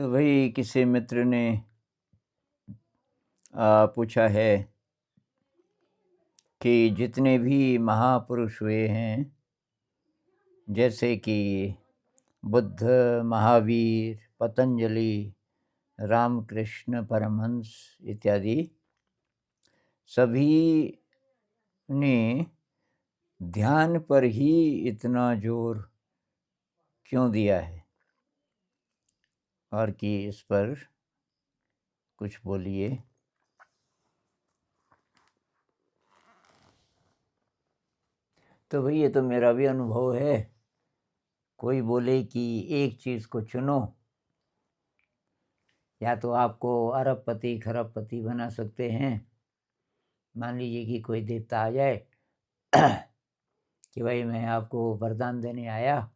तो वही किसी मित्र ने पूछा है कि जितने भी महापुरुष हुए हैं, जैसे कि बुद्ध, महावीर, पतंजलि, रामकृष्ण परमहंस इत्यादि, सभी ने ध्यान पर ही इतना जोर क्यों दिया है? और कि इस पर कुछ बोलिए। तो भई ये तो मेरा भी अनुभव है। कोई बोले कि एक चीज़ को चुनो, या तो आपको अरबपति खरबपति बना सकते हैं। मान लीजिए कि कोई देवता आ जाए कि भाई मैं आपको वरदान देने आया,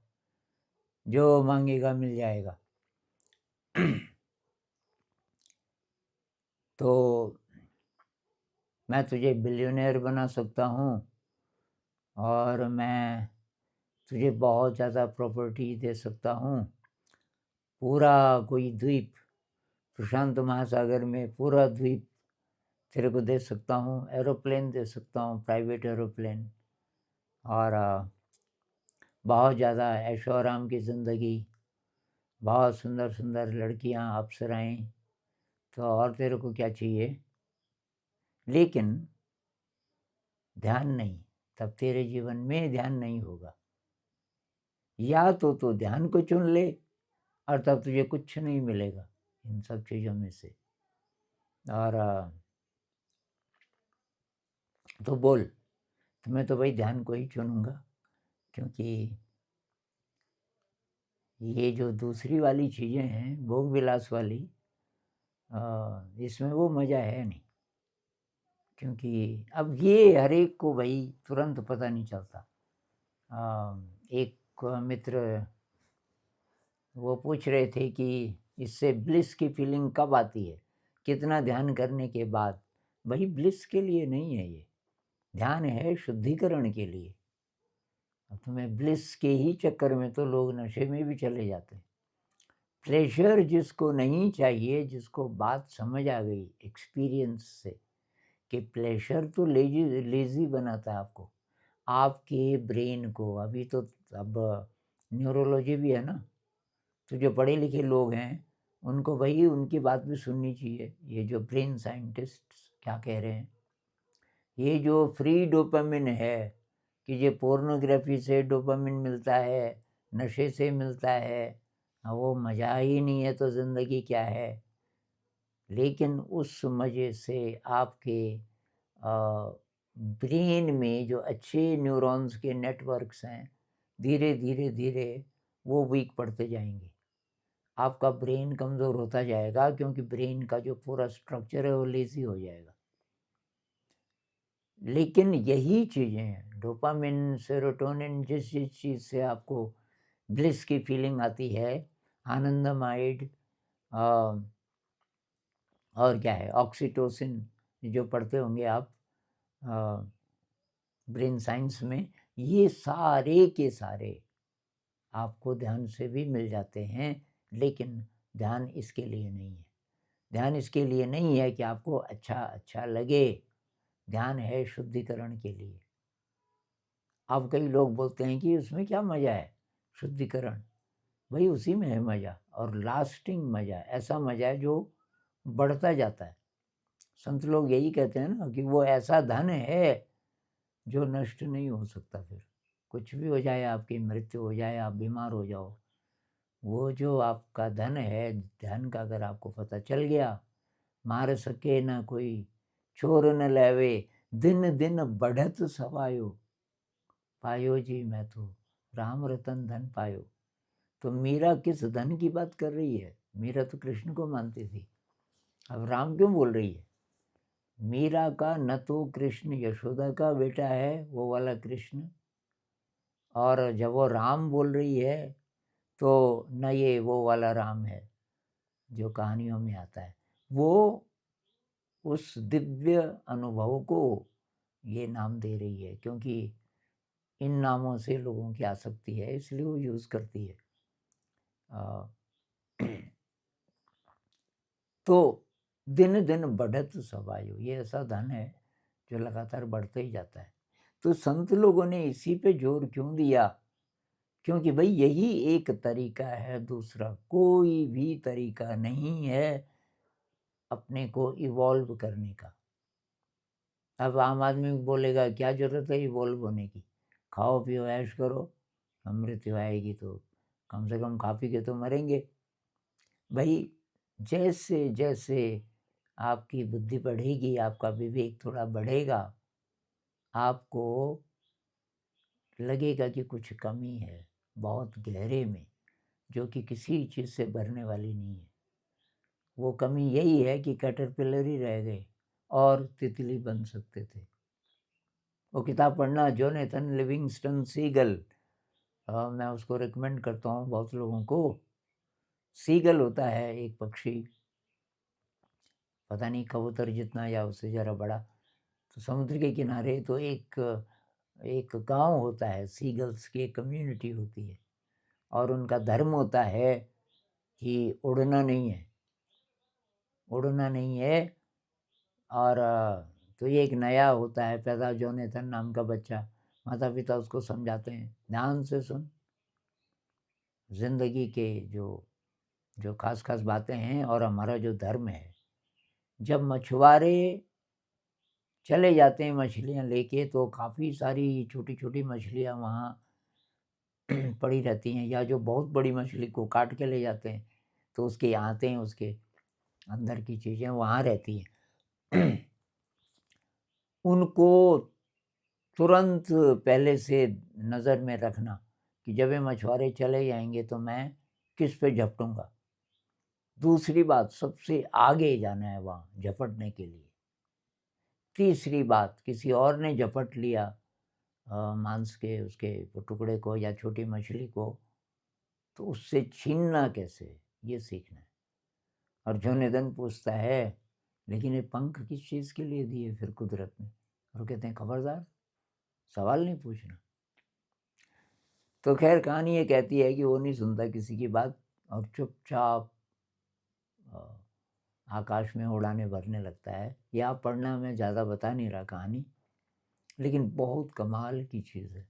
जो मांगेगा मिल जाएगा। तो मैं तुझे बिलियनेयर बना सकता हूँ और मैं तुझे बहुत ज़्यादा प्रॉपर्टी दे सकता हूँ। पूरा कोई द्वीप, प्रशांत महासागर में पूरा द्वीप तेरे को दे सकता हूँ, एरोप्लेन दे सकता हूँ, प्राइवेट एरोप्लेन, और बहुत ज़्यादा ऐशो आराम की ज़िंदगी, बहुत सुंदर सुंदर लड़कियाँ, अप्सराएँ, तो और तेरे को क्या चाहिए? लेकिन ध्यान नहीं, तब तेरे जीवन में ध्यान नहीं होगा। या तो ध्यान को चुन ले और तब तुझे कुछ नहीं मिलेगा इन सब चीज़ों में से। और तो बोल, तो मैं तो भाई ध्यान को ही चुनूँगा, क्योंकि ये जो दूसरी वाली चीज़ें हैं, भोग विलास वाली, इसमें वो मज़ा है नहीं। क्योंकि अब ये हर एक को भाई तुरंत पता नहीं चलता। एक मित्र वो पूछ रहे थे कि इससे ब्लिस की फीलिंग कब आती है, कितना ध्यान करने के बाद? भाई ब्लिस के लिए नहीं है ये, ध्यान है शुद्धिकरण के लिए। अब तुम्हें ब्लिस के ही चक्कर में तो लोग नशे में भी चले जाते हैं। प्लेजर जिसको नहीं चाहिए, जिसको बात समझ आ गई एक्सपीरियंस से कि प्लेजर तो लेजी बनाता है आपको, आपके ब्रेन को। अभी तो अब न्यूरोलॉजी भी है ना, तो जो पढ़े लिखे लोग हैं उनको भाई उनकी बात भी सुननी चाहिए। ये जो ब्रेन साइंटिस्ट क्या कह रहे हैं, ये जो फ्री डोपामिन है, कि ये पोर्नोग्राफी से डोपामिन मिलता है, नशे से मिलता है, वो मज़ा ही नहीं है तो ज़िंदगी क्या है? लेकिन उस मज़े से आपके ब्रेन में जो अच्छे न्यूरॉन्स के नेटवर्क्स हैं, धीरे धीरे धीरे वो वीक पड़ते जाएंगे। आपका ब्रेन कमज़ोर होता जाएगा, क्योंकि ब्रेन का जो पूरा स्ट्रक्चर है वो लेज़ी हो जाएगा। लेकिन यही चीज़ें हैं, डोपामिन, सेरोटोनिन, जिस जिस चीज़ से आपको ब्लिस की फीलिंग आती है, आनंदमाइड, और क्या है, ऑक्सीटोसिन, जो पढ़ते होंगे आप ब्रेन साइंस में, ये सारे के सारे आपको ध्यान से भी मिल जाते हैं। लेकिन ध्यान इसके लिए नहीं है। ध्यान इसके लिए नहीं है कि आपको अच्छा अच्छा लगे। ध्यान है शुद्धिकरण के लिए। अब कई लोग बोलते हैं कि उसमें क्या मज़ा है, शुद्धिकरण। भाई उसी में है मज़ा, और लास्टिंग मज़ा, ऐसा मज़ा है जो बढ़ता जाता है। संत लोग यही कहते हैं ना कि वो ऐसा धन है जो नष्ट नहीं हो सकता। फिर कुछ भी हो जाए, आपकी मृत्यु हो जाए, आप बीमार हो जाओ, वो जो आपका धन है ध्यान का, अगर आपको पता चल गया, मार सके ना कोई, चोर न लेवे, दिन दिन बढ़त सवायो, पायो जी मैं तो राम रतन धन पायो। तो मीरा किस धन की बात कर रही है? मीरा तो कृष्ण को मानती थी, अब राम क्यों बोल रही है? मीरा का न तो कृष्ण यशोदा का बेटा है वो वाला कृष्ण, और जब वो राम बोल रही है तो न ये वो वाला राम है जो कहानियों में आता है। वो उस दिव्य अनुभव को ये नाम दे रही है, क्योंकि इन नामों से लोगों की आसक्ति है, इसलिए वो यूज़ करती है। तो दिन दिन बढ़त सवायो, ये ऐसा धन है जो लगातार बढ़ते ही जाता है। तो संत लोगों ने इसी पे जोर क्यों दिया? क्योंकि भाई यही एक तरीका है, दूसरा कोई भी तरीका नहीं है अपने को इवॉल्व करने का। अब आम आदमी बोलेगा क्या ज़रूरत है इवॉल्व होने की? खाओ पियो ऐश करो, मृत्यु आएगी तो कम से कम खा पी के तो मरेंगे। भाई जैसे जैसे आपकी बुद्धि बढ़ेगी, आपका विवेक थोड़ा बढ़ेगा, आपको लगेगा कि कुछ कमी है बहुत गहरे में, जो कि किसी चीज़ से भरने वाली नहीं है। वो कमी यही है कि कैटरपिलर ही रह गए और तितली बन सकते थे। वो किताब पढ़ना, जोनेथन लिविंगस्टन सीगल, मैं उसको रिकमेंड करता हूँ बहुत लोगों को। सीगल होता है एक पक्षी, पता नहीं कबूतर जितना या उससे ज़रा बड़ा। तो समुद्र के किनारे तो एक गांव होता है, सीगल्स की एक कम्युनिटी होती है, और उनका धर्म होता है कि उड़ना नहीं है, उड़ना नहीं है। और तो ये एक नया होता है पैदा, जोनेथन नाम का बच्चा, माता पिता उसको समझाते हैं ध्यान से सुन, जिंदगी के जो जो खास खास बातें हैं और हमारा जो धर्म है। जब मछुआरे चले जाते हैं मछलियाँ लेके, तो काफ़ी सारी छोटी छोटी मछलियाँ वहाँ पड़ी रहती हैं, या जो बहुत बड़ी मछली को काट के ले जाते हैं तो उसके आते उसके अंदर की चीज़ें वहाँ रहती हैं। उनको तुरंत पहले से नज़र में रखना कि जब ये मछुआरे चले जाएंगे तो मैं किस पे झपटूंगा। दूसरी बात, सबसे आगे जाना है वहाँ झपटने के लिए। तीसरी बात, किसी और ने झपट लिया मांस के उसके टुकड़े को या छोटी मछली को, तो उससे छीनना कैसे, ये सीखना है। और जोनेथन पूछता है लेकिन ये पंख किस चीज़ के लिए दिए फिर कुदरत ने? और कहते हैं खबरदार, सवाल नहीं पूछना। तो खैर कहानी ये कहती है कि वो नहीं सुनता किसी की बात और चुपचाप आकाश में उड़ाने भरने लगता है। या पढ़ना, मैं ज़्यादा बता नहीं रहा कहानी, लेकिन बहुत कमाल की चीज़ है।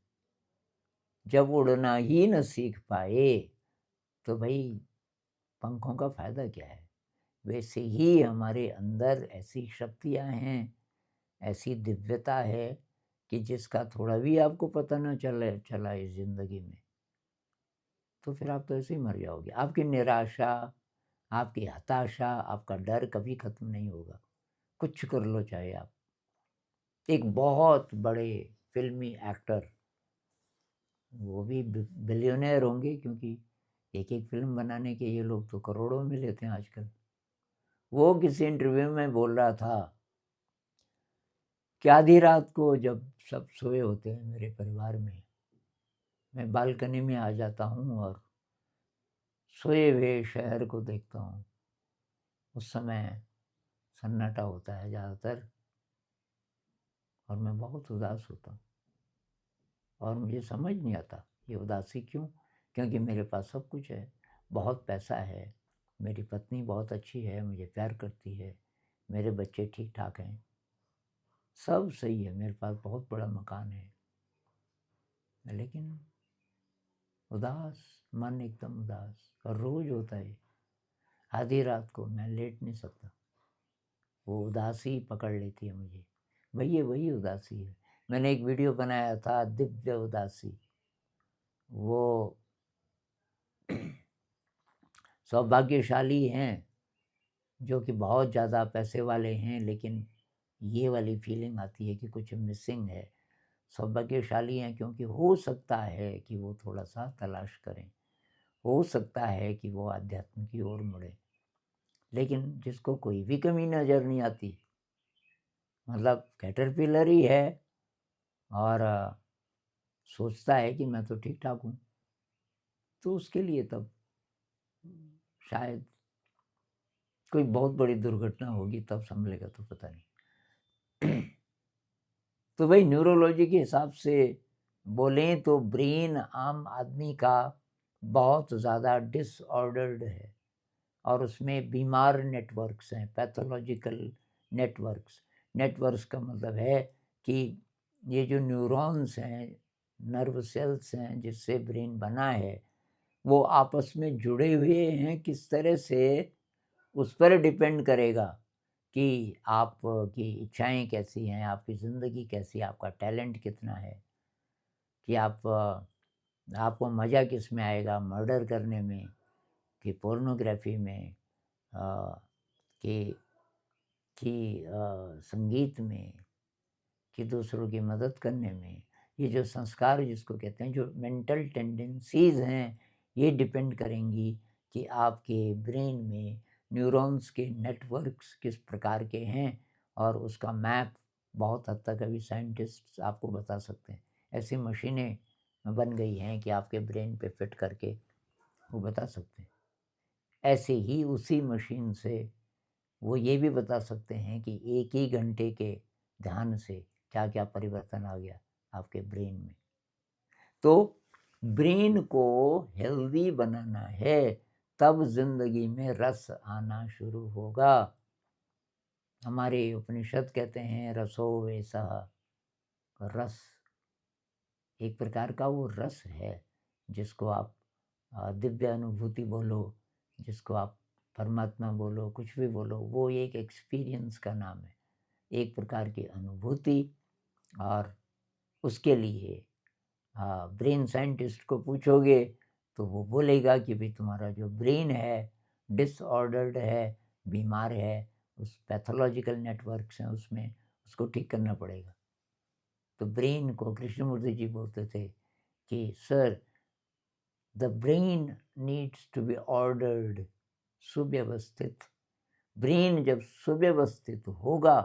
जब उड़ना ही न सीख पाए तो भाई पंखों का फ़ायदा क्या है? वैसे ही हमारे अंदर ऐसी शक्तियाँ हैं, ऐसी दिव्यता है कि जिसका थोड़ा भी आपको पता न चला इस ज़िंदगी में, तो फिर आप तो ऐसे ही मर जाओगे। आपकी निराशा, आपकी हताशा, आपका डर कभी ख़त्म नहीं होगा, कुछ कर लो चाहे आप। एक बहुत बड़े फ़िल्मी एक्टर, वो भी बिलियनेयर होंगे, क्योंकि एक-एक फ़िल्म बनाने के ये लोग तो करोड़ों में लेते हैं आजकल। वो किसी इंटरव्यू में बोल रहा था कि आधी रात को जब सब सोए होते हैं मेरे परिवार में, मैं बालकनी में आ जाता हूँ और सोए हुए शहर को देखता हूँ। उस समय सन्नाटा होता है ज़्यादातर, और मैं बहुत उदास होता हूँ और मुझे समझ नहीं आता ये उदासी क्यों? क्योंकि मेरे पास सब कुछ है, बहुत पैसा है, मेरी पत्नी बहुत अच्छी है, मुझे प्यार करती है, मेरे बच्चे ठीक-ठाक हैं, सब सही है, मेरे पास बहुत बड़ा मकान है, लेकिन उदास, मन एकदम उदास। और रोज़ होता है, आधी रात को मैं लेट नहीं सकता, वो उदासी पकड़ लेती है मुझे। वही उदासी है। मैंने एक वीडियो बनाया था, दिव्य उदासी। वो सौभाग्यशाली हैं जो कि बहुत ज़्यादा पैसे वाले हैं, लेकिन ये वाली फीलिंग आती है कि कुछ मिसिंग है। सौभाग्यशाली हैं क्योंकि हो सकता है कि वो थोड़ा-सा तलाश करें, हो सकता है कि वो आध्यात्म की ओर मुड़ें। लेकिन जिसको कोई भी कमी नज़र नहीं आती, मतलब कैटरपिलर ही है और सोचता है कि मैं तो ठीक-ठाक हूँ, तो उसके लिए तब शायद कोई बहुत बड़ी दुर्घटना होगी, तब संभलेगा तो पता नहीं। तो भाई न्यूरोलॉजी के हिसाब से बोलें तो ब्रेन आम आदमी का बहुत ज़्यादा डिसऑर्डर्ड है, और उसमें बीमार नेटवर्क्स हैं, पैथोलॉजिकल नेटवर्क्स। नेटवर्क्स का मतलब है कि ये जो न्यूरॉन्स हैं, नर्व सेल्स हैं जिससे ब्रेन बना है, वो आपस में जुड़े हुए हैं किस तरह से, उस पर डिपेंड करेगा कि आपकी इच्छाएं कैसी हैं, आपकी ज़िंदगी कैसी है, आपका टैलेंट कितना है, कि आपको मज़ा किस में आएगा, मर्डर करने में कि पोर्नोग्राफी में, अ, कि संगीत में, कि दूसरों की मदद करने में। ये जो संस्कार जिसको कहते हैं, जो मेंटल टेंडेंसीज़ हैं, ये डिपेंड करेंगी कि आपके ब्रेन में न्यूरॉन्स के नेटवर्क्स किस प्रकार के हैं, और उसका मैप बहुत हद तक अभी साइंटिस्ट आपको बता सकते हैं। ऐसी मशीनें बन गई हैं कि आपके ब्रेन पे फिट करके वो बता सकते हैं। ऐसे ही उसी मशीन से वो ये भी बता सकते हैं कि एक ही घंटे के ध्यान से क्या-क्या परिवर्तन आ गया आपके ब्रेन में। तो ब्रेन को हेल्दी बनाना है, तब ज़िंदगी में रस आना शुरू होगा। हमारे उपनिषद कहते हैं रसो वेसः, रस एक प्रकार का वो रस है जिसको आप दिव्य अनुभूति बोलो, जिसको आप परमात्मा बोलो, कुछ भी बोलो, वो एक एक्सपीरियंस का नाम है, एक प्रकार की अनुभूति। और उसके लिए ब्रेन साइंटिस्ट को पूछोगे तो वो बोलेगा कि भाई तुम्हारा जो ब्रेन है डिसऑर्डर्ड है, बीमार है, उस पैथोलॉजिकल नेटवर्क्स हैं उसमें, उसको ठीक करना पड़ेगा। तो ब्रेन को कृष्णमूर्ति जी बोलते थे कि sir, the brain needs to be ordered, सुव्यवस्थित। ब्रेन जब सुव्यवस्थित होगा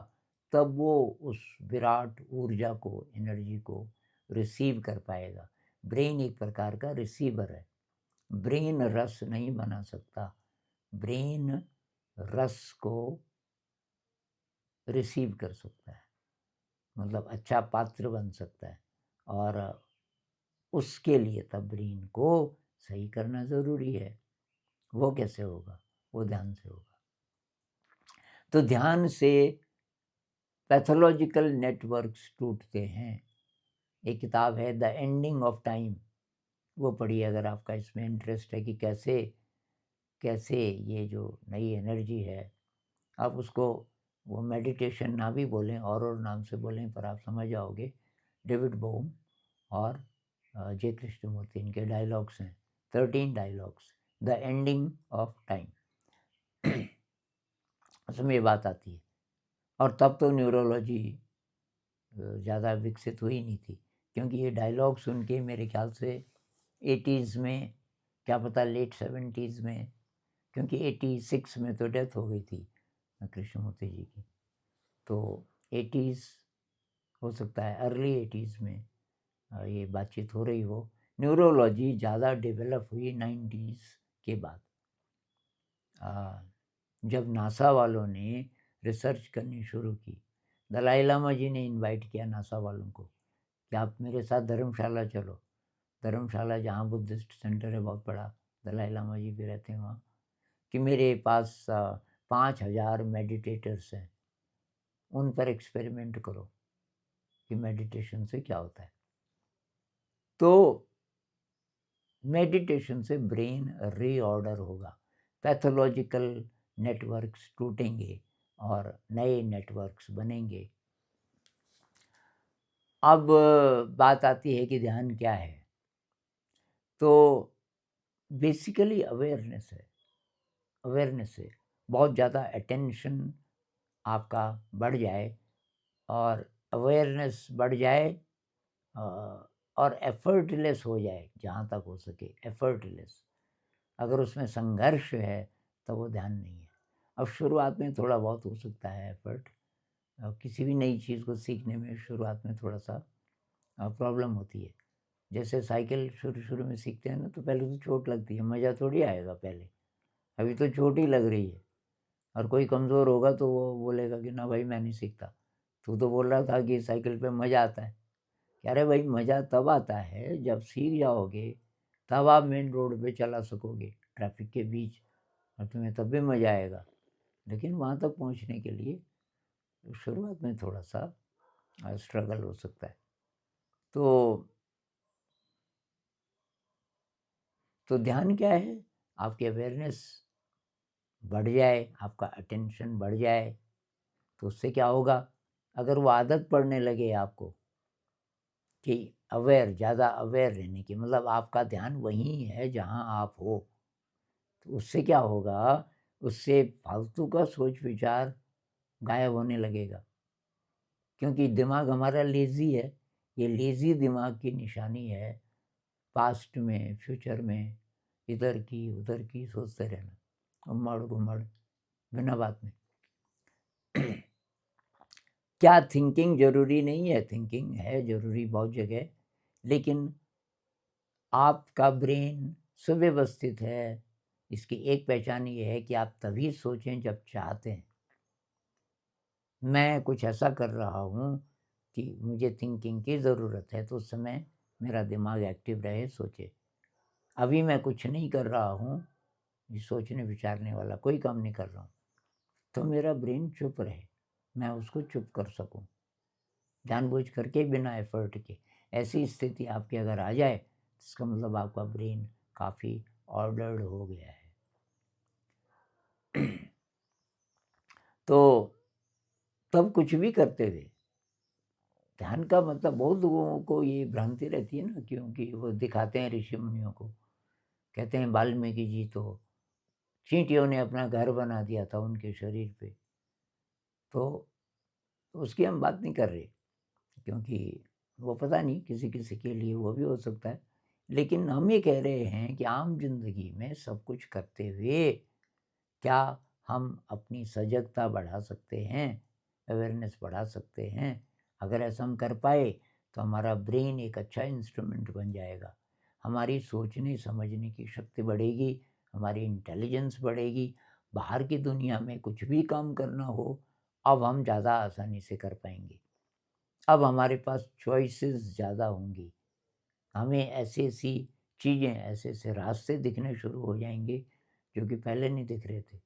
तब वो उस विराट ऊर्जा को, एनर्जी को रिसीव कर पाएगा। ब्रेन एक प्रकार का रिसीवर है। ब्रेन रस नहीं बना सकता, ब्रेन रस को रिसीव कर सकता है, मतलब अच्छा पात्र बन सकता है। और उसके लिए तब ब्रेन को सही करना ज़रूरी है। वो कैसे होगा? वो ध्यान से होगा। तो ध्यान से पैथोलॉजिकल नेटवर्क्स टूटते हैं। एक किताब है द एंडिंग ऑफ टाइम, वो पढ़िए अगर आपका इसमें इंटरेस्ट है कि कैसे कैसे ये जो नई एनर्जी है, आप उसको वो मेडिटेशन ना भी बोलें और नाम से बोलें, पर आप समझ जाओगे। डेविड बोम और जे कृष्णमूर्ति, इनके डायलॉग्स हैं, 13 dialogues, the ending of time. उसमें ये बात आती है। और तब तो न्यूरोलॉजी ज़्यादा विकसित हुई नहीं थी, क्योंकि ये डायलॉग सुन के मेरे ख्याल से 80s में, क्या पता लेट 70s में, क्योंकि 86 में तो डेथ हो गई थी कृष्णमूर्ति जी की, तो 80s हो सकता है, अर्ली 80s में ये बातचीत हो रही हो। न्यूरोलॉजी ज़्यादा डेवलप हुई 90s के बाद, जब नासा वालों ने रिसर्च करनी शुरू की। दलाई लामा जी ने इनवाइट किया नासा वालों को कि आप मेरे साथ धर्मशाला चलो। धर्मशाला जहाँ बुद्धिस्ट सेंटर है बहुत बड़ा, दलाई लामा जी भी रहते हैं वहाँ, कि मेरे पास 5000 मेडिटेटर्स हैं, उन पर एक्सपेरिमेंट करो कि मेडिटेशन से क्या होता है। तो मेडिटेशन से ब्रेन रीऑर्डर होगा, पैथोलॉजिकल नेटवर्क्स टूटेंगे और नए नेटवर्क्स बनेंगे। अब बात आती है कि ध्यान क्या है। तो बेसिकली अवेयरनेस है। अवेयरनेस से बहुत ज़्यादा अटेंशन आपका बढ़ जाए, और अवेयरनेस बढ़ जाए और एफर्टलेस हो जाए, जहाँ तक हो सके एफर्टलेस। अगर उसमें संघर्ष है तो वो ध्यान नहीं है। अब शुरुआत में थोड़ा बहुत हो सकता है एफर्ट, किसी भी नई चीज़ को सीखने में शुरुआत में थोड़ा सा प्रॉब्लम होती है। जैसे साइकिल शुरू शुरू में सीखते हैं ना, तो पहले तो चोट लगती है, मज़ा थोड़ी आएगा पहले, अभी तो चोट ही लग रही है। और कोई कमज़ोर होगा तो वो बोलेगा कि ना भाई मैं नहीं सीखता, तू तो बोल रहा था कि साइकिल पे मज़ा आता है। कह रहे भाई मज़ा तब आता है जब सीख जाओगे, तब आप मेन रोड पे चला सकोगे, ट्रैफिक के बीच और तुम्हें तब भी मज़ा आएगा। लेकिन वहाँ तक पहुँचने के लिए शुरुआत में थोड़ा-सा स्ट्रगल हो सकता है। तो ध्यान क्या है? आपकी अवेयरनेस बढ़ जाए, आपका अटेंशन बढ़ जाए, तो उससे क्या होगा? अगर वो आदत पड़ने लगे आपको कि ज़्यादा अवेयर रहने की, मतलब आपका ध्यान वहीं है जहाँ आप हो, तो उससे क्या होगा? उससे फालतू का सोच-विचार गायब होने लगेगा। क्योंकि दिमाग हमारा लेज़ी है, ये लेज़ी दिमाग की निशानी है, पास्ट में, फ्यूचर में, इधर की, उधर की सोचते रहना, उम्मड़-घुम्मड़ बिना बात में। क्या थिंकिंग ज़रूरी नहीं है? थिंकिंग है ज़रूरी बहुत जगह, लेकिन आपका ब्रेन सुव्यवस्थित है, इसकी एक पहचान ये है कि आप तभी सोचें जब चाहते हैं। मैं कुछ ऐसा कर रहा हूँ कि मुझे थिंकिंग की ज़रूरत है, तो उस समय मेरा दिमाग एक्टिव रहे, सोचे। अभी मैं कुछ नहीं कर रहा हूँ, ये सोचने विचारने वाला कोई काम नहीं कर रहा हूँ, तो मेरा ब्रेन चुप रहे, मैं उसको चुप कर सकूँ, जानबूझ करके बिना एफ़र्ट के। ऐसी स्थिति आपकी अगर आ जाए, इसका मतलब आपका ब्रेन काफ़ी ऑर्डर्ड हो गया है। तो तब कुछ भी करते हुए, ध्यान का मतलब बहुत लोगों को ये भ्रांति रहती है ना, क्योंकि वो दिखाते हैं ऋषि मुनियों को। कहते हैं वाल्मीकि जी तो चींटियों ने अपना घर बना दिया था उनके शरीर पे। तो उसकी हम बात नहीं कर रहे, क्योंकि वो पता नहीं किसी-किसी के लिए वो भी हो सकता है। लेकिन हम ये कह रहे हैं कि आम ज़िंदगी में सब कुछ करते हुए क्या हम अपनी सजगता बढ़ा सकते हैं, अवेयरनेस बढ़ा सकते हैं? अगर ऐसा हम कर पाए, तो हमारा ब्रेन एक अच्छा इंस्ट्रूमेंट बन जाएगा। हमारी सोचने समझने की शक्ति बढ़ेगी, हमारी इंटेलिजेंस बढ़ेगी, बाहर की दुनिया में कुछ भी काम करना हो, अब हम ज़्यादा आसानी से कर पाएँगे। अब हमारे पास चॉइसेस ज़्यादा होंगी। हमें ऐसी-ऐसी चीज़ें, ऐसे-ऐसे रास्ते दिखने शुरू हो जाएँगे, जो कि पहले नहीं दिख रहे थे।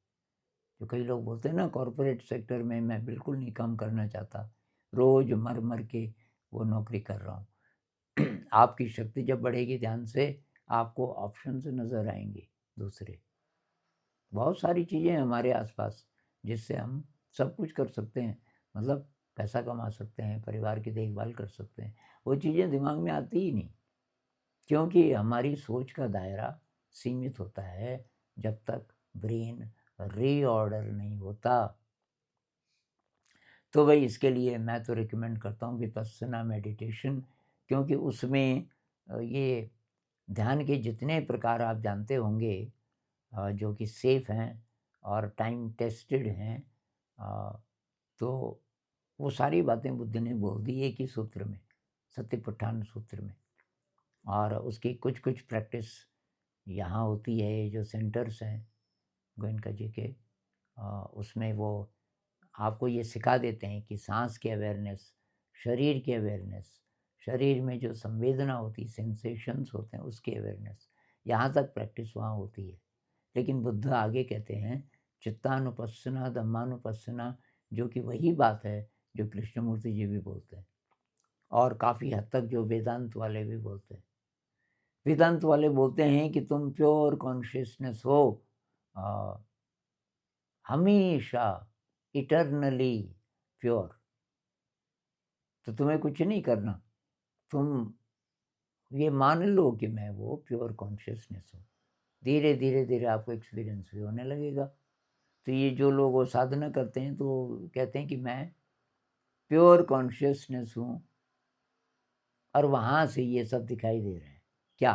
जो कई लोग बोलते हैं ना, कॉर्पोरेट सेक्टर में मैं बिल्कुल नहीं काम करना चाहता, रोज़ मर-मर के वो नौकरी कर रहा हूँ। आपकी शक्ति जब बढ़ेगी ध्यान से, आपको ऑप्शंस नज़र आएँगे दूसरे। बहुत सारी चीज़ें हैं हमारे आस-पास, जिससे हम सब कुछ कर सकते हैं। मतलब पैसा कमा सकते हैं, परिवार की देखभाल कर सकते हैं। वो चीज़ें दिमाग में आती ही नहीं, क्योंकि हमारी सोच का दायरा सीमित होता है, जब तक ब्रेन रीऑर्डर नहीं होता। तो भई इसके लिए मैं तो रिकमेंड करता हूँ विपस्सना मेडिटेशन, क्योंकि उसमें ये ध्यान के जितने प्रकार आप जानते होंगे, जो कि सेफ़ हैं और टाइम टेस्टेड हैं, अ, तो वो सारी बातें बुद्ध ने बोल दी एक ही सूत्र में, सतिपट्ठान सूत्र में। और उसकी कुछ-कुछ प्रैक्टिस यहाँ होती है, ये जो सेंटर्स हैं गोयनका जी के, उसमें वो आपको ये सिखा देते हैं कि साँस की अवेयरनेस, शरीर की अवेयरनेस, शरीर में जो संवेदना होती है, सेंसेशंस होते हैं, उसकी अवेयरनेस, यहाँ तक प्रैक्टिस वहाँ होती है। लेकिन बुद्ध आगे कहते हैं चित्तानुपස්සना, धम्मानुपස්සना, जो कि वही बात है जो कृष्णमूर्ति जी भी बोलते हैं और काफ़ी हद तक जो वेदांत वाले भी बोलते हैं। वेदांत वाले बोलते हैं कि तुम प्योर कॉन्शियसनेस हो, अ, हमेशा, इटर्नली प्योर। तो तुम्हें कुछ नहीं करना, तुम ये मान लो कि मैं वो प्योर कॉन्शियसनेस हूँ। धीरे धीरे धीरे आपको एक्सपीरियंस भी होने लगेगा। तो ये जो लोग वो साधना करते हैं, तो कहते हैं कि मैं प्योर कॉन्शियसनेस हूँ, और वहाँ से ये सब दिखाई दे रहे हैं। क्या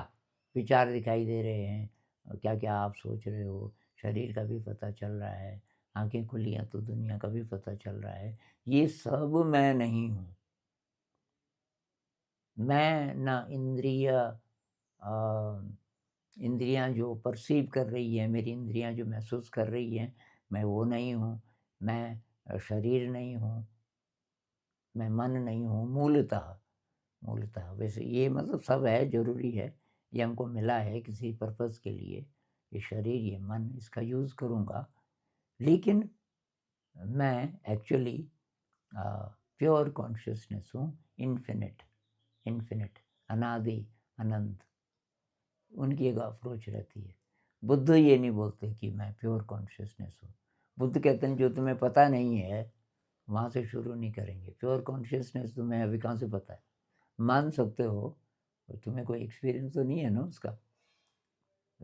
विचार दिखाई दे रहे हैं, क्या क्या आप सोच रहे हो, शरीर का भी पता चल रहा है, आंखें खुली हैं तो दुनिया का भी पता चल रहा है। ये सब मैं नहीं हूँ। मैं ना इंद्रियां जो परसीव कर रही है, मेरी इंद्रियां जो महसूस कर रही हैं, मैं वो नहीं हूँ। मैं शरीर नहीं हूँ, मैं मन नहीं हूँ मूलतः। मूलतः वैसे ये मतलब सब है, ज़रूरी है, ये हमको मिला है किसी पर्पज़ के लिए, ये शरीर, ये मन, इसका यूज़ करूँगा, लेकिन मैं एक्चुअली प्योर कॉन्शियसनेस हूँ, इन्फिनिट, इन्फिनिट, अनादि, अनंत। उनकी एक अप्रोच रहती है। बुद्ध ये नहीं बोलते कि मैं प्योर कॉन्शियसनेस हूँ। बुद्ध कहते हैं जो तुम्हें पता नहीं है, वहाँ से शुरू नहीं करेंगे। प्योर कॉन्शियसनेस तुम्हें अभी कहाँ से पता है? मान सकते हो, तुम्हें कोई एक्सपीरियंस तो नहीं है ना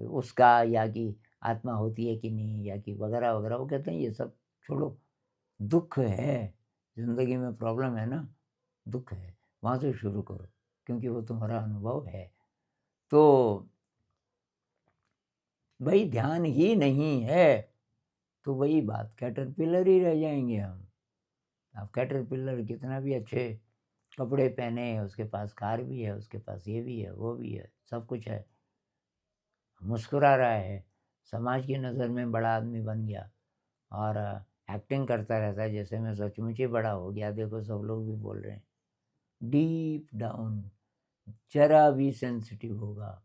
उसका, या कि आत्मा होती है कि नहीं, या कि वगैरह वगैरह। वो कहते हैं ये सब छोड़ो, दुख है, ज़िंदगी में प्रॉब्लम है ना, दुख है, वहाँ से शुरू करो, क्योंकि वो तुम्हारा अनुभव है। तो भाई ध्यान ही नहीं है तो वही बात, कैटरपिलर ही रह जाएंगे हम। अब कैटरपिलर कितना भी अच्छे कपड़े पहने, उसके पास कार भी है, उसके पास ये भी है, वो भी है, सब कुछ है, मुस्कुरा रहा है, समाज की नज़र में बड़ा आदमी बन गया और एक्टिंग करता रहता है जैसे मैं सचमुच ही बड़ा हो गया, देखो सब लोग भी बोल रहे हैं। डीप डाउन जरा भी सेंसिटिव होगा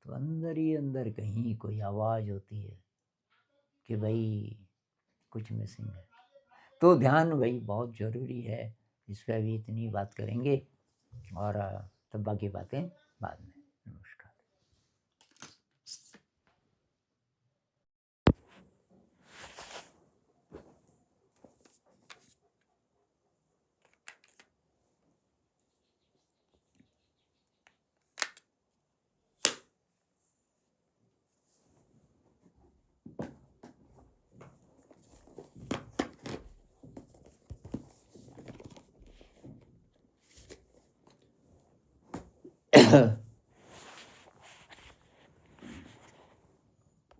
तो अंदर ही अंदर कहीं कोई आवाज़ होती है कि भाई कुछ मिसिंग है। तो ध्यान भाई बहुत ज़रूरी है, इस पर अभी इतनी बात करेंगे और तब बाकी बातें बाद में। नमस्कार।